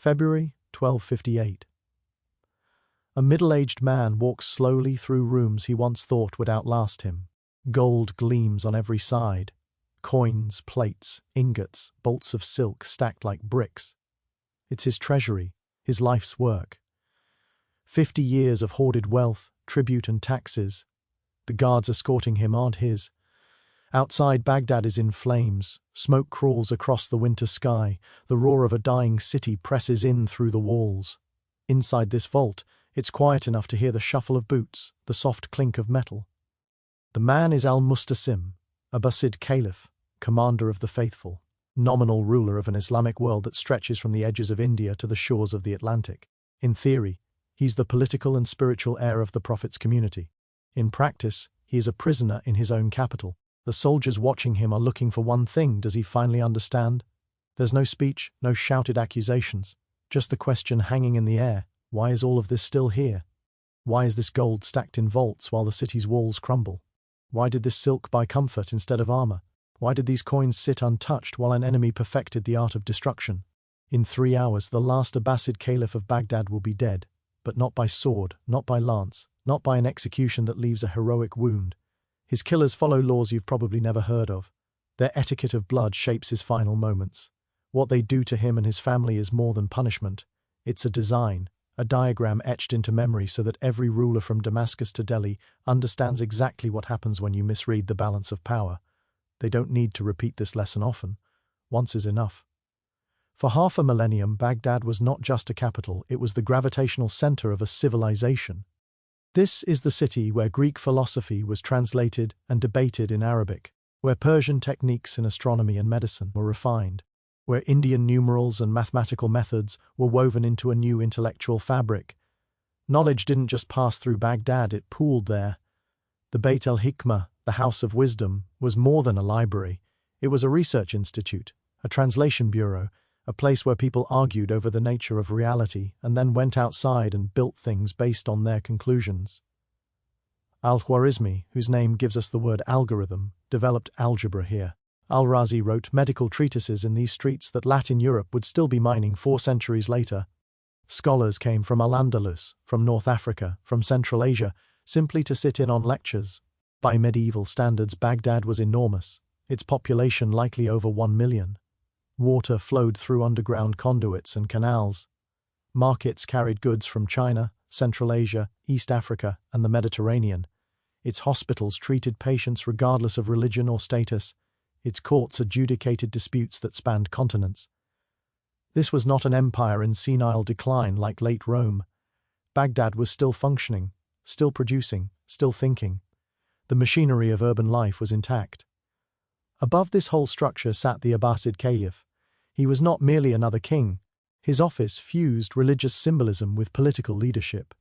February 1258. A middle-aged man walks slowly through rooms he once thought would outlast him. Gold gleams on every side. Coins, plates, ingots, bolts of silk stacked like bricks. It's his treasury, his life's work. 50 years of hoarded wealth, tribute and taxes. The guards escorting him aren't his. Outside, Baghdad is in flames. Smoke crawls across the winter sky. The roar of a dying city presses in through the walls. Inside this vault, it's quiet enough to hear the shuffle of boots, the soft clink of metal. The man is Al-Musta, Abbasid Caliph, commander of the faithful, nominal ruler of an Islamic world that stretches from the edges of India to the shores of the Atlantic. In theory, he's the political and spiritual heir of the Prophet's community. In practice, he is a prisoner in his own capital. The soldiers watching him are looking for one thing: does he finally understand? There's no speech, no shouted accusations, just the question hanging in the air: why is all of this still here? Why is this gold stacked in vaults while the city's walls crumble? Why did this silk buy comfort instead of armor? Why did these coins sit untouched while an enemy perfected the art of destruction? In 3 hours, the last Abbasid Caliph of Baghdad will be dead, but not by sword, not by lance, not by an execution that leaves a heroic wound. His killers follow laws you've probably never heard of. Their etiquette of blood shapes his final moments. What they do to him and his family is more than punishment. It's a design, a diagram etched into memory so that every ruler from Damascus to Delhi understands exactly what happens when you misread the balance of power. They don't need to repeat this lesson often. Once is enough. For half a millennium, Baghdad was not just a capital, it was the gravitational center of a civilization. This is the city where Greek philosophy was translated and debated in Arabic, where Persian techniques in astronomy and medicine were refined, where Indian numerals and mathematical methods were woven into a new intellectual fabric. Knowledge didn't just pass through Baghdad, it pooled there. The Beit el-Hikmah, the House of Wisdom, was more than a library. It was a research institute, a translation bureau, a place where people argued over the nature of reality and then went outside and built things based on their conclusions. Al-Khwarizmi, whose name gives us the word algorithm, developed algebra here. Al-Razi wrote medical treatises in these streets that Latin Europe would still be mining 4 centuries later. Scholars came from Al-Andalus, from North Africa, from Central Asia, simply to sit in on lectures. By medieval standards, Baghdad was enormous, its population likely over 1 million. Water flowed through underground conduits and canals. Markets carried goods from China, Central Asia, East Africa, and the Mediterranean. Its hospitals treated patients regardless of religion or status. Its courts adjudicated disputes that spanned continents. This was not an empire in senile decline like late Rome. Baghdad was still functioning, still producing, still thinking. The machinery of urban life was intact. Above this whole structure sat the Abbasid Caliph. He was not merely another king. His office fused religious symbolism with political leadership.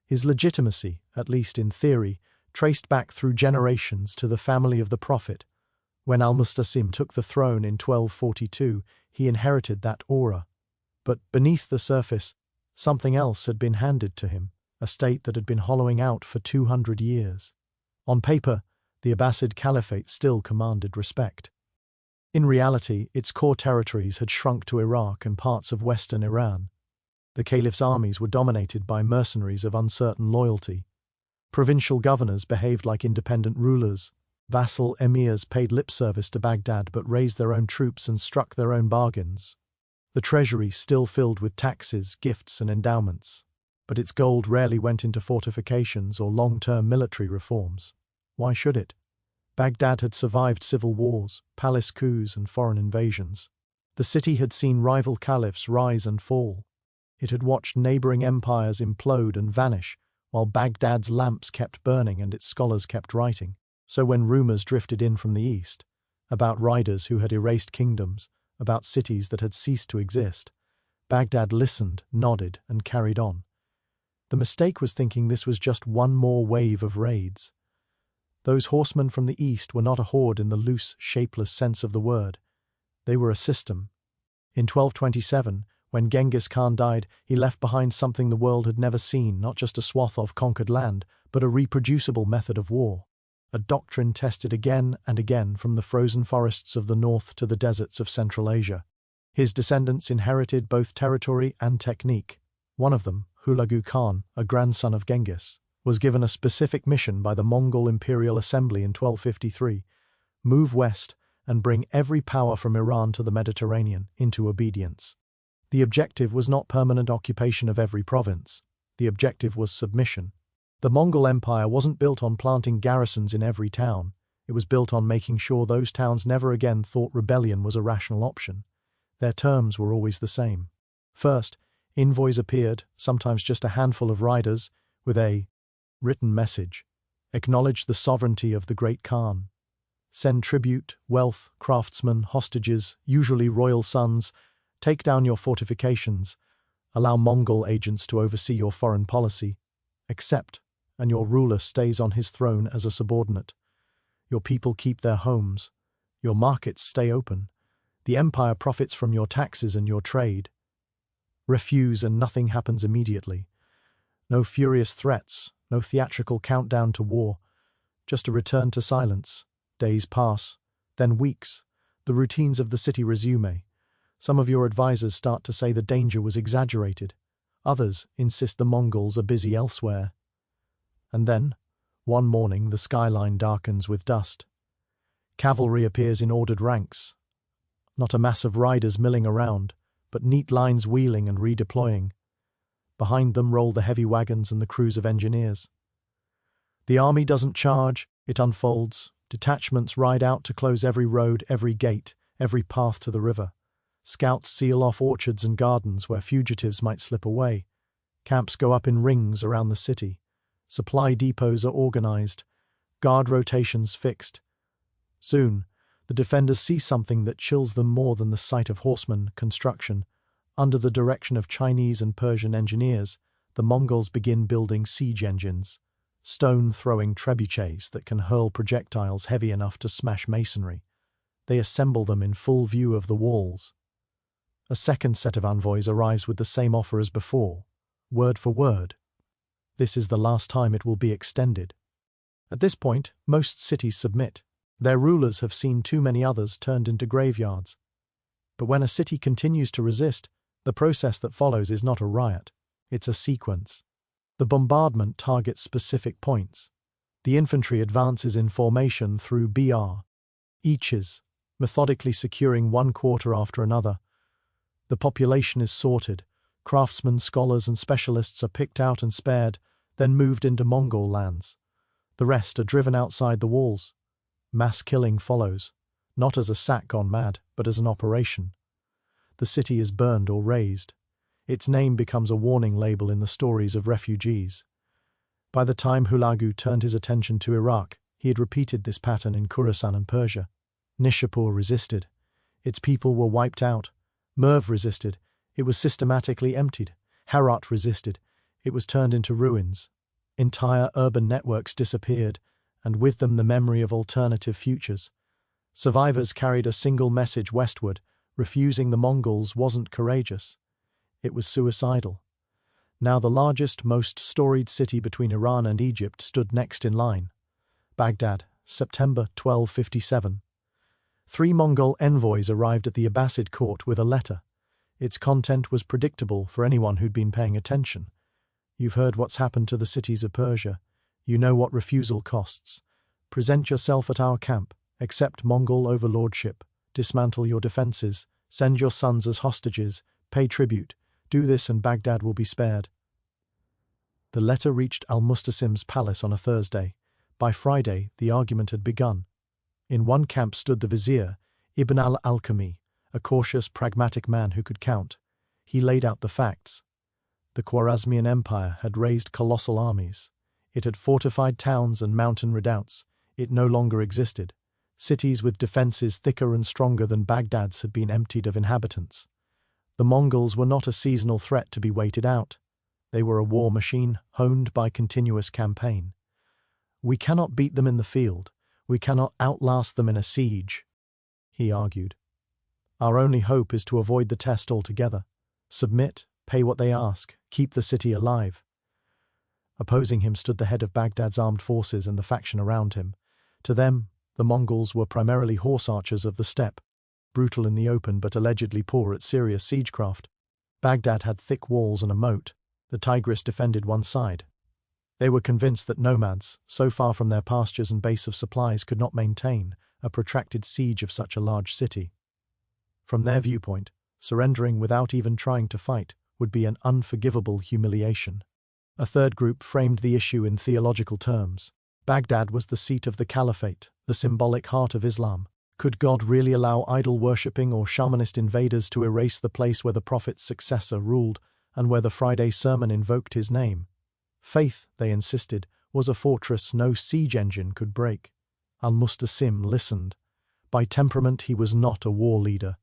His legitimacy, at least in theory, traced back through generations to the family of the Prophet. When Al-Musta took the throne in 1242, he inherited that aura. But beneath the surface, something else had been handed to him, a state that had been hollowing out for 200 years. On paper, the Abbasid Caliphate still commanded respect. In reality, its core territories had shrunk to Iraq and parts of western Iran. The caliph's armies were dominated by mercenaries of uncertain loyalty. Provincial governors behaved like independent rulers. Vassal emirs paid lip service to Baghdad but raised their own troops and struck their own bargains. The treasury still filled with taxes, gifts, and endowments. But its gold rarely went into fortifications or long-term military reforms. Why should it? Baghdad had survived civil wars, palace coups, and foreign invasions. The city had seen rival caliphs rise and fall. It had watched neighboring empires implode and vanish, while Baghdad's lamps kept burning and its scholars kept writing. So when rumors drifted in from the east, about riders who had erased kingdoms, about cities that had ceased to exist, Baghdad listened, nodded, and carried on. The mistake was thinking this was just one more wave of raids. Those horsemen from the east were not a horde in the loose, shapeless sense of the word. They were a system. In 1227, when Genghis Khan died, he left behind something the world had never seen, not just a swath of conquered land, but a reproducible method of war. A doctrine tested again and again from the frozen forests of the north to the deserts of Central Asia. His descendants inherited both territory and technique. One of them, Hulagu Khan, a grandson of Genghis, was given a specific mission by the Mongol Imperial Assembly in 1253: move west and bring every power from Iran to the Mediterranean into obedience. The objective was not permanent occupation of every province. The objective was submission. The Mongol Empire wasn't built on planting garrisons in every town. It was built on making sure those towns never again thought rebellion was a rational option. Their terms were always the same. First, envoys appeared, sometimes just a handful of riders, with a written message. Acknowledge the sovereignty of the great Khan. Send tribute, wealth, craftsmen, hostages, usually royal sons. Take down your fortifications. Allow Mongol agents to oversee your foreign policy. Accept, and your ruler stays on his throne as a subordinate. Your people keep their homes. Your markets stay open. The empire profits from your taxes and your trade. Refuse and nothing happens immediately. No furious threats, no theatrical countdown to war. Just a return to silence. Days pass, then weeks. The routines of the city resume. Some of your advisors start to say the danger was exaggerated. Others insist the Mongols are busy elsewhere. And then, one morning, the skyline darkens with dust. Cavalry appears in ordered ranks. Not a mass of riders milling around, but neat lines wheeling and redeploying. Behind them roll the heavy wagons and the crews of engineers. The army doesn't charge, it unfolds. Detachments ride out to close every road, every gate, every path to the river. Scouts seal off orchards and gardens where fugitives might slip away. Camps go up in rings around the city. Supply depots are organized. Guard rotations fixed. Soon, the defenders see something that chills them more than the sight of horsemen, construction. Under the direction of Chinese and Persian engineers, the Mongols begin building siege engines. Stone-throwing trebuchets that can hurl projectiles heavy enough to smash masonry. They assemble them in full view of the walls. A second set of envoys arrives with the same offer as before, word for word. This is the last time it will be extended. At this point, most cities submit. Their rulers have seen too many others turned into graveyards. But when a city continues to resist, the process that follows is not a riot, it's a sequence. The bombardment targets specific points. The infantry advances in formation through eaches, methodically securing one quarter after another. The population is sorted. Craftsmen, scholars, and specialists are picked out and spared, then moved into Mongol lands. The rest are driven outside the walls. Mass killing follows, not as a sack gone mad, but as an operation. The city is burned or razed. Its name becomes a warning label in the stories of refugees. By the time Hulagu turned his attention to Iraq, he had repeated this pattern in Khorasan and Persia. Nishapur resisted. Its people were wiped out. Merv resisted. It was systematically emptied. Herat resisted. It was turned into ruins. Entire urban networks disappeared, and with them the memory of alternative futures. Survivors carried a single message westward: refusing the Mongols wasn't courageous. It was suicidal. Now the largest, most storied city between Iran and Egypt stood next in line. Baghdad, September 1257. 3 Mongol envoys arrived at the Abbasid court with a letter. Its content was predictable for anyone who'd been paying attention. You've heard what's happened to the cities of Persia. You know what refusal costs. Present yourself at our camp. Accept Mongol overlordship. Dismantle your defenses. Send your sons as hostages. Pay tribute. Do this and Baghdad will be spared. The letter reached Al-Mustasim's palace on a Thursday. By Friday, the argument had begun. In one camp stood the vizier, Ibn al-Alkami, a cautious, pragmatic man who could count. He laid out the facts. The Khwarezmian Empire had raised colossal armies. It had fortified towns and mountain redoubts. It no longer existed. Cities with defenses thicker and stronger than Baghdad's had been emptied of inhabitants. The Mongols were not a seasonal threat to be waited out. They were a war machine, honed by continuous campaign. We cannot beat them in the field. We cannot outlast them in a siege, he argued. Our only hope is to avoid the test altogether. Submit, pay what they ask, keep the city alive. Opposing him stood the head of Baghdad's armed forces and the faction around him. To them, the Mongols were primarily horse archers of the steppe. brutal in the open but allegedly poor at serious siegecraft. Baghdad had thick walls and a moat. The Tigris defended one side. They were convinced that nomads, so far from their pastures and base of supplies, could not maintain a protracted siege of such a large city. From their viewpoint, surrendering without even trying to fight would be an unforgivable humiliation. A third group framed the issue in theological terms. Baghdad was the seat of the Caliphate, the symbolic heart of Islam. Could God really allow idol-worshipping or shamanist invaders to erase the place where the Prophet's successor ruled and where the Friday sermon invoked his name? Faith, they insisted, was a fortress no siege engine could break. Al-Musta listened. By temperament he was not a war leader.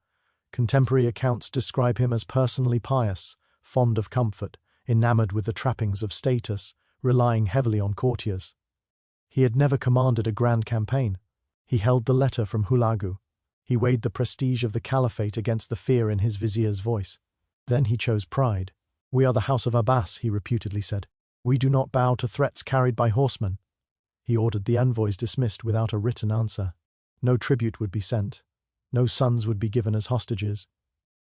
Contemporary accounts describe him as personally pious, fond of comfort, enamored with the trappings of status, relying heavily on courtiers. He had never commanded a grand campaign. He held the letter from Hulagu. He weighed the prestige of the caliphate against the fear in his vizier's voice. Then he chose pride. "We are the house of Abbas," he reputedly said. "We do not bow to threats carried by horsemen." He ordered the envoys dismissed without a written answer. No tribute would be sent. No sons would be given as hostages.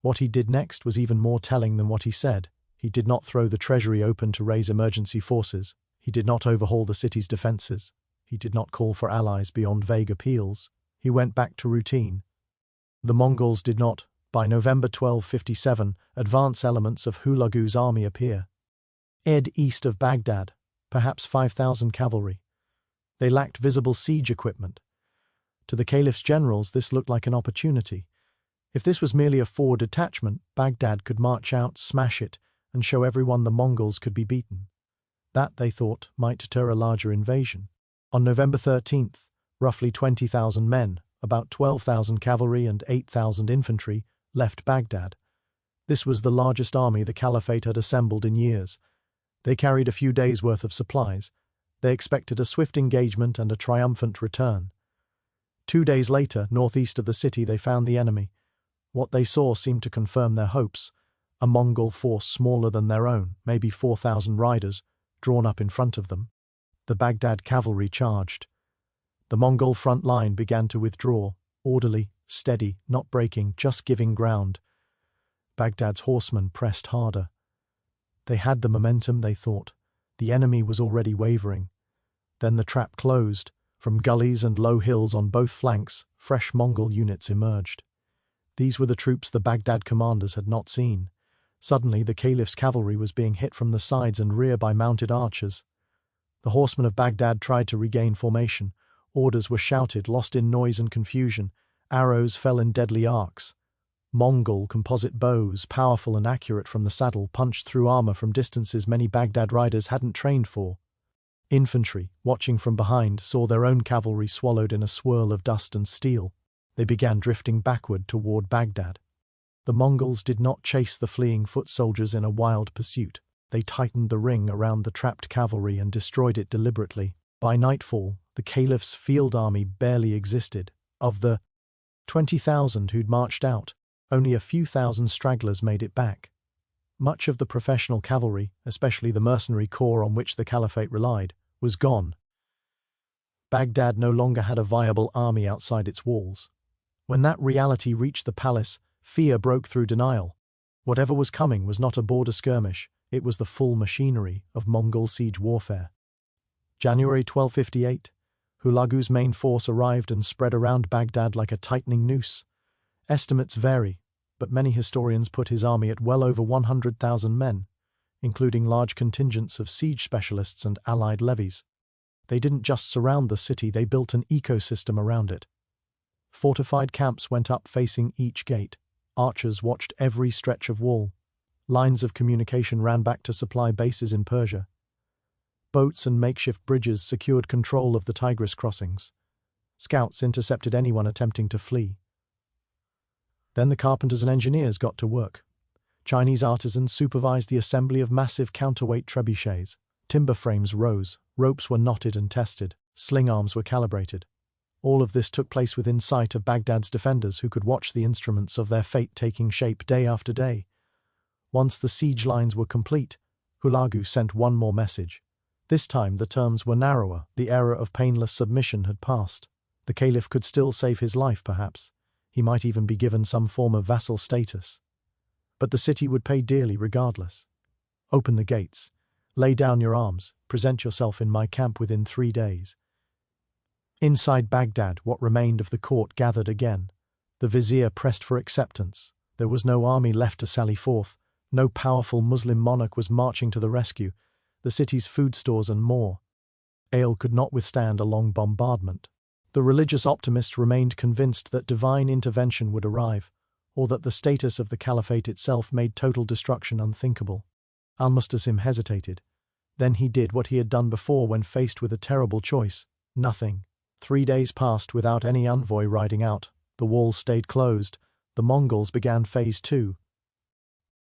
What he did next was even more telling than what he said. He did not throw the treasury open to raise emergency forces. He did not overhaul the city's defenses. He did not call for allies beyond vague appeals. He went back to routine. The Mongols did not, by November 1257, advance elements of Hulagu's army appear. East of Baghdad, perhaps 5,000 cavalry. They lacked visible siege equipment. To the caliph's generals this looked like an opportunity. If this was merely a forward detachment, Baghdad could march out, smash it, and show everyone the Mongols could be beaten. That, they thought, might deter a larger invasion. On November 13th, roughly 20,000 men, about 12,000 cavalry and 8,000 infantry, left Baghdad. This was the largest army the caliphate had assembled in years. They carried a few days' worth of supplies. They expected a swift engagement and a triumphant return. 2 days later, northeast of the city, they found the enemy. What they saw seemed to confirm their hopes. A Mongol force smaller than their own, maybe 4,000 riders, drawn up in front of them. The Baghdad cavalry charged. The Mongol front line began to withdraw, orderly, steady, not breaking, just giving ground. Baghdad's horsemen pressed harder. They had the momentum, they thought. The enemy was already wavering. Then the trap closed. From gullies and low hills on both flanks, fresh Mongol units emerged. These were the troops the Baghdad commanders had not seen. Suddenly, the caliph's cavalry was being hit from the sides and rear by mounted archers. The horsemen of Baghdad tried to regain formation. Orders were shouted, lost in noise and confusion. Arrows fell in deadly arcs. Mongol composite bows, powerful and accurate from the saddle, punched through armor from distances many Baghdad riders hadn't trained for. Infantry, watching from behind, saw their own cavalry swallowed in a swirl of dust and steel. They began drifting backward toward Baghdad. The Mongols did not chase the fleeing foot soldiers in a wild pursuit. They tightened the ring around the trapped cavalry and destroyed it deliberately. By nightfall, the caliph's field army barely existed. Of the 20,000 who'd marched out, only a few thousand stragglers made it back. Much of the professional cavalry, especially the mercenary corps on which the caliphate relied, was gone. Baghdad no longer had a viable army outside its walls. When that reality reached the palace, fear broke through denial. Whatever was coming was not a border skirmish, it was the full machinery of Mongol siege warfare. January 1258, Hulagu's main force arrived and spread around Baghdad like a tightening noose. Estimates vary, but many historians put his army at well over 100,000 men, including large contingents of siege specialists and allied levies. They didn't just surround the city, they built an ecosystem around it. Fortified camps went up facing each gate. Archers watched every stretch of wall. Lines of communication ran back to supply bases in Persia. Boats and makeshift bridges secured control of the Tigris crossings. Scouts intercepted anyone attempting to flee. Then the carpenters and engineers got to work. Chinese artisans supervised the assembly of massive counterweight trebuchets. Timber frames rose, ropes were knotted and tested, sling arms were calibrated. All of this took place within sight of Baghdad's defenders, who could watch the instruments of their fate taking shape day after day. Once the siege lines were complete, Hulagu sent one more message. This time the terms were narrower, the era of painless submission had passed. The caliph could still save his life, perhaps. He might even be given some form of vassal status. But the city would pay dearly regardless. Open the gates. Lay down your arms. Present yourself in my camp within 3 days. Inside Baghdad, what remained of the court gathered again. The vizier pressed for acceptance. There was no army left to sally forth. No powerful Muslim monarch was marching to the rescue. The city's food stores and more ale could not withstand a long bombardment. The religious optimists remained convinced that divine intervention would arrive, or that the status of the caliphate itself made total destruction unthinkable. Al-Musta hesitated. Then he did what he had done before when faced with a terrible choice: nothing. 3 days passed without any envoy riding out. The walls stayed closed. The Mongols began Phase 2.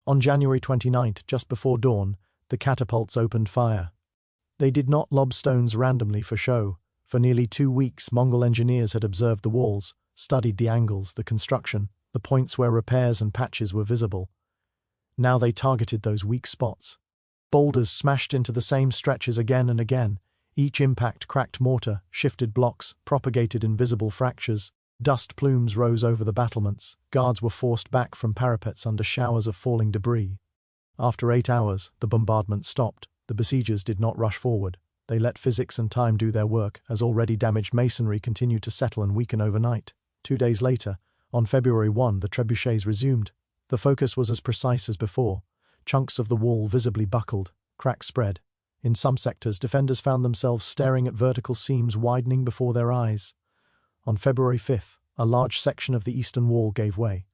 On January 29th, just before dawn, the catapults opened fire. They did not lob stones randomly for show. For nearly 2 weeks, Mongol engineers had observed the walls, studied the angles, the construction, the points where repairs and patches were visible. Now they targeted those weak spots. Boulders smashed into the same stretches again and again. Each impact cracked mortar, shifted blocks, propagated invisible fractures. Dust plumes rose over the battlements. Guards were forced back from parapets under showers of falling debris. After 8 hours, the bombardment stopped. The besiegers did not rush forward. They let physics and time do their work, as already damaged masonry continued to settle and weaken overnight. 2 days later, on February 1, the trebuchets resumed. The focus was as precise as before. Chunks of the wall visibly buckled, cracks spread. In some sectors, defenders found themselves staring at vertical seams widening before their eyes. On February 5, a large section of the eastern wall gave way,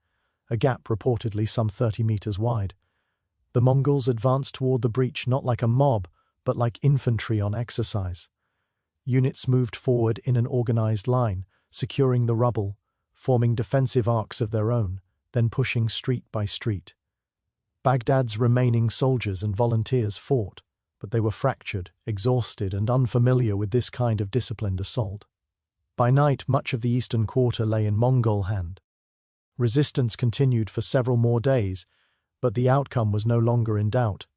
a gap reportedly some 30 meters wide. The Mongols advanced toward the breach not like a mob, but like infantry on exercise. Units moved forward in an organized line, securing the rubble, forming defensive arcs of their own, then pushing street by street. Baghdad's remaining soldiers and volunteers fought, but they were fractured, exhausted, and unfamiliar with this kind of disciplined assault. By night, much of the eastern quarter lay in Mongol hand. Resistance continued for several more days, but the outcome was no longer in doubt.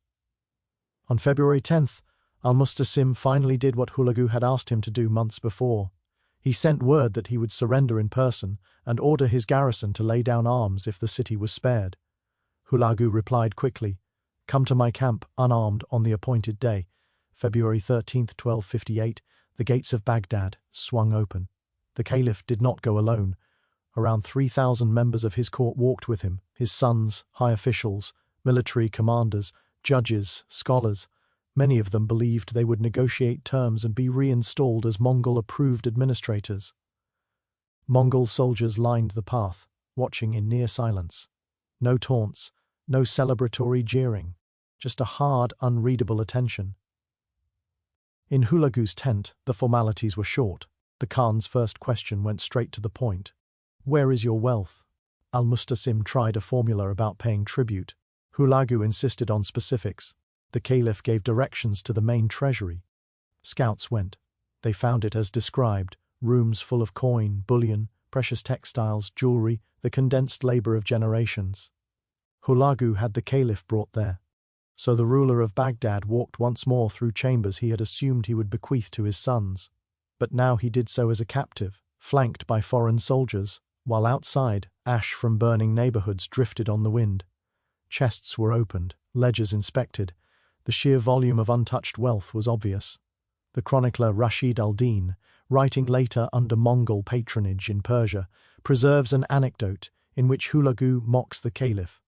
On February 10th, Al-Musta finally did what Hulagu had asked him to do months before. He sent word that he would surrender in person and order his garrison to lay down arms if the city was spared. Hulagu replied quickly, "Come to my camp unarmed on the appointed day." February 13th, 1258, the gates of Baghdad swung open. The caliph did not go alone. Around 3,000 members of his court walked with him, his sons, high officials, military commanders, judges, scholars. Many of them believed they would negotiate terms and be reinstalled as Mongol-approved administrators. Mongol soldiers lined the path, watching in near silence. No taunts, no celebratory jeering, just a hard, unreadable attention. In Hulagu's tent, the formalities were short. The Khan's first question went straight to the point. "Where is your wealth?" Al-Musta tried a formula about paying tribute. Hulagu insisted on specifics. The caliph gave directions to the main treasury. Scouts went. They found it as described: rooms full of coin, bullion, precious textiles, jewelry, the condensed labor of generations. Hulagu had the caliph brought there. So the ruler of Baghdad walked once more through chambers he had assumed he would bequeath to his sons. But now he did so as a captive, flanked by foreign soldiers, while outside, ash from burning neighborhoods drifted on the wind. Chests were opened, ledgers inspected. The sheer volume of untouched wealth was obvious. The chronicler Rashid al-Din, writing later under Mongol patronage in Persia, preserves an anecdote in which Hulagu mocks the caliph.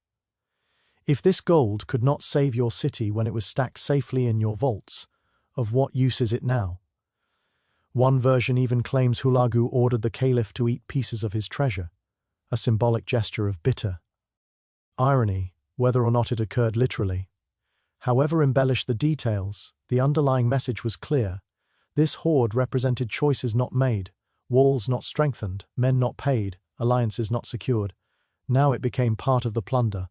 "If this gold could not save your city when it was stacked safely in your vaults, of what use is it now?" One version even claims Hulagu ordered the caliph to eat pieces of his treasure, a symbolic gesture of bitter irony, whether or not it occurred literally. However embellished the details, the underlying message was clear. This hoard represented choices not made, walls not strengthened, men not paid, alliances not secured. Now it became part of the plunder.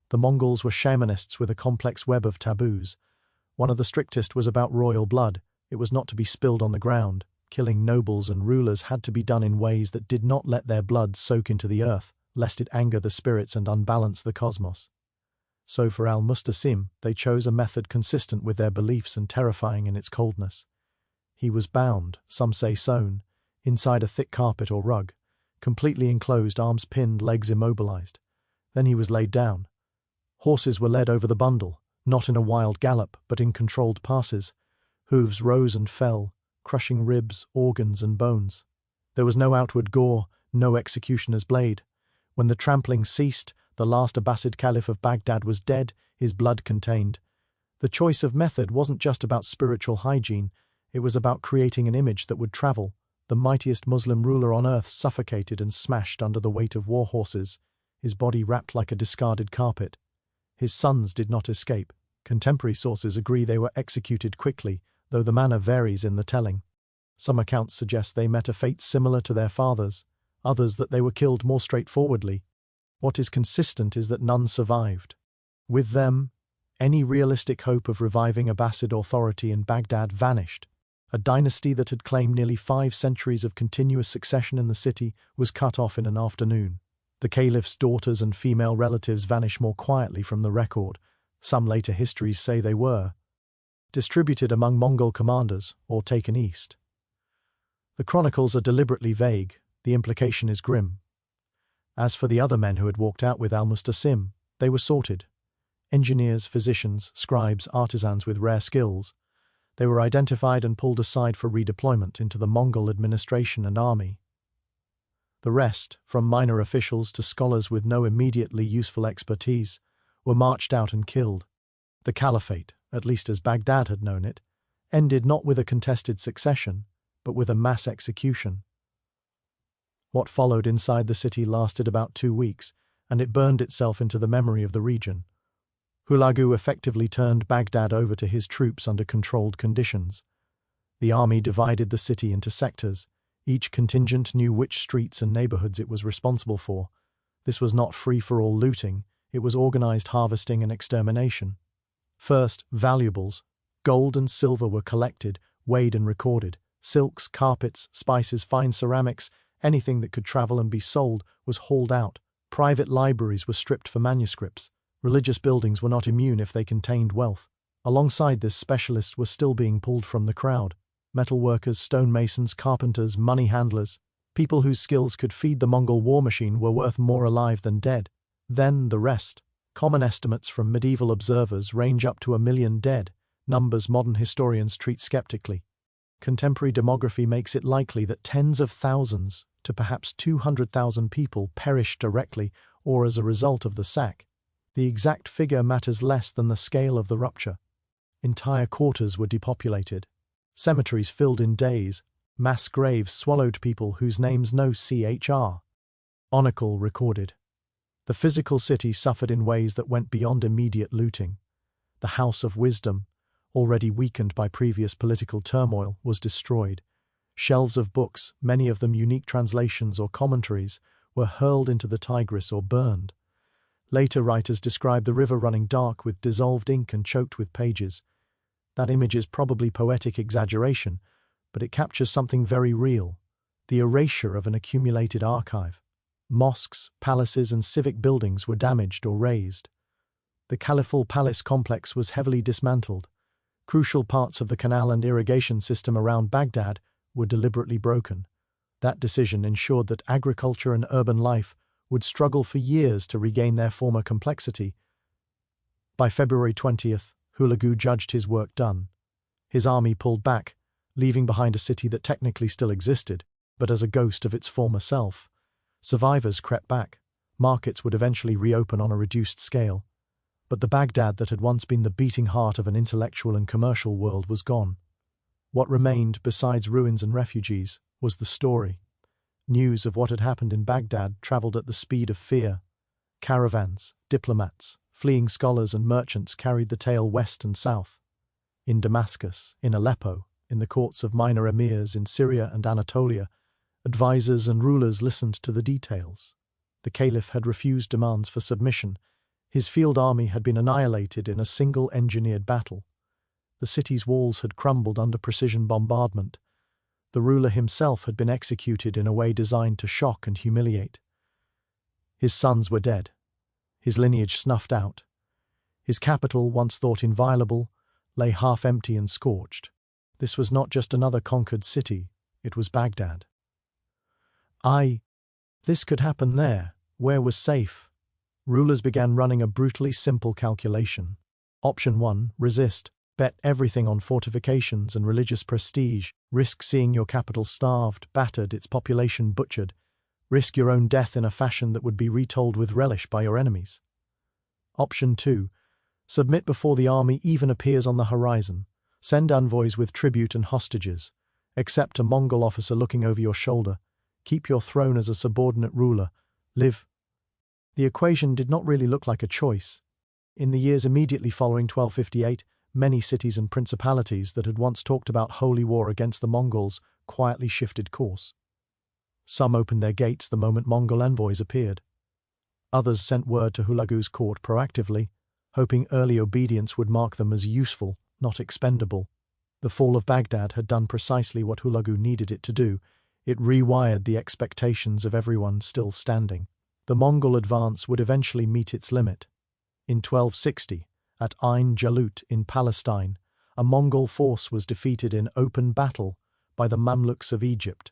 The Mongols were shamanists with a complex web of taboos. One of the strictest was about royal blood. It was not to be spilled on the ground. Killing nobles and rulers had to be done in ways that did not let their blood soak into the earth, lest it anger the spirits and unbalance the cosmos. So for Al-Musta, they chose a method consistent with their beliefs and terrifying in its coldness. He was bound, some say sewn, inside a thick carpet or rug. completely enclosed, arms pinned, legs immobilized. Then he was laid down. Horses were led over the bundle, not in a wild gallop, but in controlled passes. Hooves rose and fell, crushing ribs, organs, and bones. There was no outward gore, no executioner's blade. When the trampling ceased, the last Abbasid Caliph of Baghdad was dead, his blood contained. The choice of method wasn't just about spiritual hygiene, it was about creating an image that would travel. The mightiest Muslim ruler on earth suffocated and smashed under the weight of war horses, his body wrapped like a discarded carpet. His sons did not escape. Contemporary sources agree they were executed quickly, though the manner varies in the telling. Some accounts suggest they met a fate similar to their fathers, others that they were killed more straightforwardly. What is consistent is that none survived. With them, any realistic hope of reviving Abbasid authority in Baghdad vanished. A dynasty that had claimed nearly 5 centuries of continuous succession in the city was cut off in an afternoon. The caliph's daughters and female relatives vanish more quietly from the record. Some later histories say they were distributed among Mongol commanders or taken east. The chronicles are deliberately vague, the implication is grim. As for the other men who had walked out with Al-Musta, they were sorted. Engineers, physicians, scribes, artisans with rare skills. They were identified and pulled aside for redeployment into the Mongol administration and army. The rest, from minor officials to scholars with no immediately useful expertise, were marched out and killed. The caliphate, at least as Baghdad had known it, ended not with a contested succession, but with a mass execution. What followed inside the city lasted about 2 weeks, and it burned itself into the memory of the region. Hulagu effectively turned Baghdad over to his troops under controlled conditions. The army divided the city into sectors. Each contingent knew which streets and neighborhoods it was responsible for. This was not free-for-all looting, it was organized harvesting and extermination. First, valuables. Gold and silver were collected, weighed and recorded. Silks, carpets, spices, fine ceramics, anything that could travel and be sold was hauled out. Private libraries were stripped for manuscripts. Religious buildings were not immune if they contained wealth. Alongside this, specialists were still being pulled from the crowd. Metal workers, stonemasons, carpenters, money handlers, people whose skills could feed the Mongol war machine were worth more alive than dead. Then the rest. Common estimates from medieval observers range up to 1 million dead, numbers modern historians treat skeptically. Contemporary demography makes it likely that tens of thousands to perhaps 200,000 people perished directly or as a result of the sack. The exact figure matters less than the scale of the rupture. Entire quarters were depopulated. Cemeteries filled in days. Mass graves swallowed people whose names no Chr. Chronicle recorded. The physical city suffered in ways that went beyond immediate looting. The House of Wisdom, already weakened by previous political turmoil, was destroyed. Shelves of books, many of them unique translations or commentaries, were hurled into the Tigris or burned. Later writers describe the river running dark with dissolved ink and choked with pages. That image is probably poetic exaggeration, but it captures something very real: the erasure of an accumulated archive. Mosques, palaces, and civic buildings were damaged or razed. The Caliphal Palace complex was heavily dismantled. Crucial parts of the canal and irrigation system around Baghdad were deliberately broken. That decision ensured that agriculture and urban life would struggle for years to regain their former complexity. By February 20th, Hulagu judged his work done. His army pulled back, leaving behind a city that technically still existed, but as a ghost of its former self. Survivors crept back. Markets would eventually reopen on a reduced scale. But the Baghdad that had once been the beating heart of an intellectual and commercial world was gone. What remained, besides ruins and refugees, was the story. News of what had happened in Baghdad traveled at the speed of fear. Caravans, diplomats, fleeing scholars and merchants carried the tale west and south. In Damascus, in Aleppo, in the courts of minor emirs in Syria and Anatolia, advisors and rulers listened to the details. The caliph had refused demands for submission. His field army had been annihilated in a single engineered battle. The city's walls had crumbled under precision bombardment. The ruler himself had been executed in a way designed to shock and humiliate. His sons were dead, his lineage snuffed out. His capital, once thought inviolable, lay half empty and scorched. This was not just another conquered city, it was Baghdad. This could happen there, where was safe. Rulers began running a brutally simple calculation. Option 1, resist. Bet everything on fortifications and religious prestige. Risk seeing your capital starved, battered, its population butchered. Risk your own death in a fashion that would be retold with relish by your enemies. Option 2, submit before the army even appears on the horizon. Send envoys with tribute and hostages. Accept a Mongol officer looking over your shoulder. Keep your throne as a subordinate ruler. Live. The equation did not really look like a choice. In the years immediately following 1258, many cities and principalities that had once talked about holy war against the Mongols quietly shifted course. Some opened their gates the moment Mongol envoys appeared. Others sent word to Hulagu's court proactively, hoping early obedience would mark them as useful, not expendable. The fall of Baghdad had done precisely what Hulagu needed it to do. It rewired the expectations of everyone still standing. The Mongol advance would eventually meet its limit. In 1260, at Ain Jalut in Palestine, a Mongol force was defeated in open battle by the Mamluks of Egypt,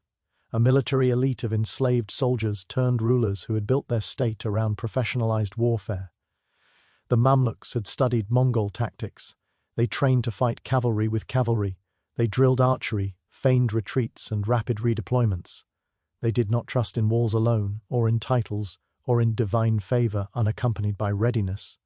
a military elite of enslaved soldiers turned rulers who had built their state around professionalized warfare. The Mamluks had studied Mongol tactics. They trained to fight cavalry with cavalry. They drilled archery, feigned retreats, and rapid redeployments. They did not trust in walls alone, or in titles, or in divine favor unaccompanied by readiness.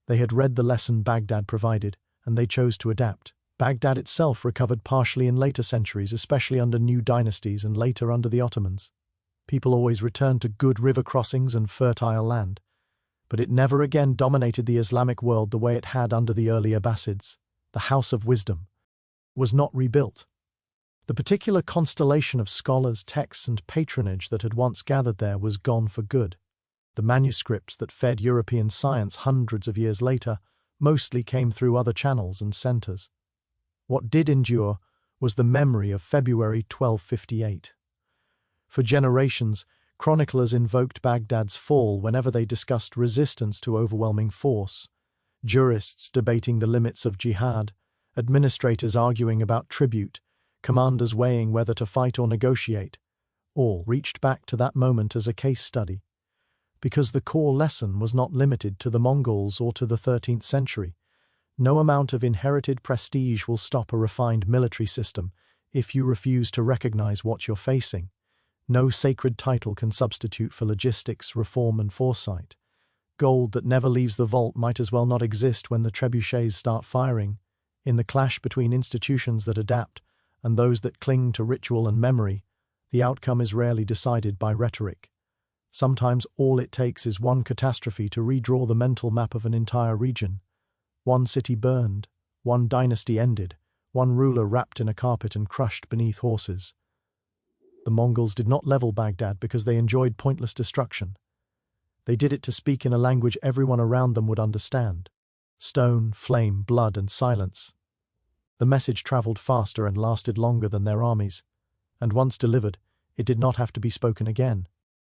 They had read the lesson Baghdad provided, and they chose to adapt. Baghdad itself recovered partially in later centuries, especially under new dynasties and later under the Ottomans. People always returned to good river crossings and fertile land. But it never again dominated the Islamic world the way it had under the early Abbasids. The House of Wisdom was not rebuilt. The particular constellation of scholars, texts, and patronage that had once gathered there was gone for good. The manuscripts that fed European science hundreds of years later mostly came through other channels and centers. What did endure was the memory of February 1258. For generations, chroniclers invoked Baghdad's fall whenever they discussed resistance to overwhelming force, jurists debating the limits of jihad, administrators arguing about tribute, commanders weighing whether to fight or negotiate. All reached back to that moment as a case study. Because the core lesson was not limited to the Mongols or to the 13th century. No amount of inherited prestige will stop a refined military system if you refuse to recognize what you're facing. No sacred title can substitute for logistics, reform, and foresight. Gold that never leaves the vault might as well not exist when the trebuchets start firing. In the clash between institutions that adapt and those that cling to ritual and memory, the outcome is rarely decided by rhetoric. Sometimes all it takes is one catastrophe to redraw the mental map of an entire region. One city burned, one dynasty ended, one ruler wrapped in a carpet and crushed beneath horses. The Mongols did not level Baghdad because they enjoyed pointless destruction. They did it to speak in a language everyone around them would understand. Stone, flame, blood, and silence. The message traveled faster and lasted longer than their armies, and once delivered, it did not have to be spoken again.